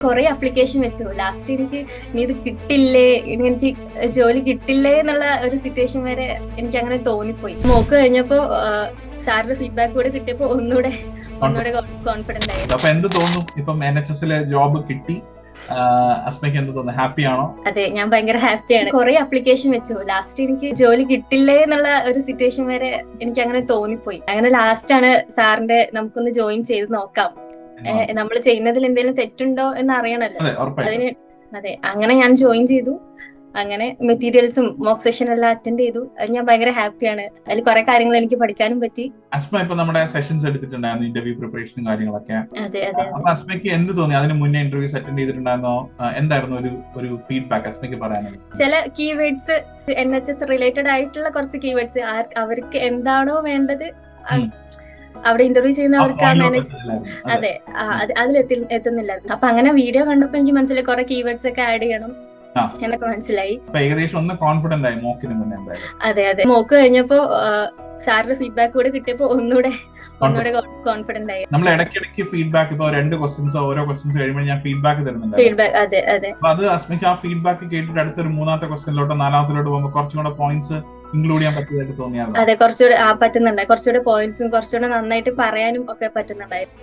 കുറെ അപ്ലിക്കേഷൻ വെച്ചു. ലാസ്റ്റ് എനിക്ക് ഇനി ഇത് കിട്ടില്ലേ, ഇനി എനിക്ക് ജോലി കിട്ടില്ലേ എന്നുള്ള ഒരു സിറ്റുവേഷൻ വരെ എനിക്ക് അങ്ങനെ തോന്നിപ്പോയി. മോക്ക് കഴിഞ്ഞപ്പോ സാറിന്റെ ഫീഡ്ബാക്ക് കൂടെ കിട്ടിയപ്പോ ഒന്നുകൂടെ കോൺഫിഡന്റ് ആയി. അപ്പൊ എന്ത് തോന്നുന്നു ഇപ്പം NHS ജോബ് കിട്ടി? അസ്മയ്ക്ക് എന്ത് തോന്നുന്നു? ഹാപ്പി ആണോ? അതെ, ഞാൻ ഭയങ്കര ഹാപ്പിയാണ്. കുറെ അപ്ലിക്കേഷൻ വെച്ചു. ലാസ്റ്റ് എനിക്ക് ജോലി കിട്ടില്ലേ എന്നുള്ള ഒരു സിറ്റുവേഷൻ വരെ എനിക്ക് അങ്ങനെ തോന്നിപ്പോയി. അങ്ങനെ ലാസ്റ്റ് ആണ് സാറിന്റെ നമുക്കൊന്ന് ജോയിൻ ചെയ്ത് നോക്കാം, നമ്മൾ ചെയ്യുന്നതിൽ എന്തെങ്കിലും തെറ്റുണ്ടോ എന്ന് അറിയണല്ലോ അതിന്. അതെ, അങ്ങനെ ഞാൻ ജോയിൻ ചെയ്തു. അങ്ങനെ മെറ്റീരിയൽസും മോക്ക് സെഷൻ എല്ലാം അറ്റൻഡ് ചെയ്തു. അത് ഞാൻ ഭയങ്കര ഹാപ്പിയാണ്. അതിൽ കുറെ കാര്യങ്ങൾ എനിക്ക് പഠിക്കാനും പറ്റി. അസ്മ ഇപ്പൊ നമ്മുടെ സെഷൻസ് എടുത്തിട്ടുണ്ടായിരുന്നു, ഇന്റർവ്യൂ പ്രിപ്പറേഷനും കാര്യങ്ങളൊക്കെ. അതെ അതെ. അപ്പൊ അസ്മയ്ക്ക് എന്ത് തോന്നി? അതിന് മുന്നേ ഇന്റർവ്യൂസ് അറ്റൻഡ് ചെയ്തിട്ടുണ്ടായിരുന്നോ? എന്തായിരുന്നു ഒരു ഫീഡ്ബാക്ക് അസ്മയ്ക്ക് പറയാനുള്ളത്? ചില കീവേഡ്സ് NHS റിലേറ്റഡ് ആയിട്ടുള്ള കുറച്ച് കീവേഡ്സ് അവർക്ക് എന്താണോ വേണ്ടത് അവിടെ ഇന്റർവ്യൂ ചെയ്യുന്നവർക്ക് അതെ അതിൽ എത്തുന്നില്ലായിരുന്നു. അപ്പൊ അങ്ങനെ വീഡിയോ കണ്ടപ്പോ എനിക്ക് മനസ്സിലായി കുറെ കീവേഡ്സ് ഒക്കെ ആഡ് ചെയ്യണം എന്നൊക്കെ മനസ്സിലായി. ഏകദേശം ഒന്ന് കോൺഫിഡന്റ് ആയി മോക്കിന് മുന്നേ. അതെ അതെ, മോക്ക് കഴിഞ്ഞപ്പോ സാറിന്റെ ഫീഡ്ബാക്ക് കൂടെ കിട്ടിയപ്പോ ഒന്നുകൂടെ കോൺഫിഡന്റ് ആയി. നമ്മൾ ഇടയ്ക്കിടയ്ക്ക് ഫീഡ്ബാക്ക്, ഇപ്പൊ 2 ക്വസ്റ്റ്യൻസ് ഓരോ ക്വസ്റ്റ്യൻസ് കഴിയുമ്പോൾ ഞാൻ ഫീഡ്ബാക്ക് തരുന്നുണ്ട്. അതെ അതെ. അപ്പൊ അത് അസ്മയ്ക്ക് ആ ഫീഡ്ബാക്ക് കേട്ടിട്ട് അടുത്തൊരു 3ാമത്തെ ക്വസ്റ്റ്യനിലോട്ടോ 4ാമത്തിലോട്ട് പോകുമ്പോൾ കുറച്ചും കൂടെ പോയിന്റ്സ് ഇൻക്ലൂഡ് ചെയ്യാൻ പറ്റിയതായിട്ട് തോന്നിയായിരുന്നു. അതെ, കുറച്ചുകൂടെ പറ്റുന്നുണ്ടായി. കുറച്ചുകൂടെ പോയിന്റ്സും കുറച്ചുകൂടെ നന്നായിട്ട് പറയാനും ഒക്കെ പറ്റുന്നുണ്ടായിരുന്നു.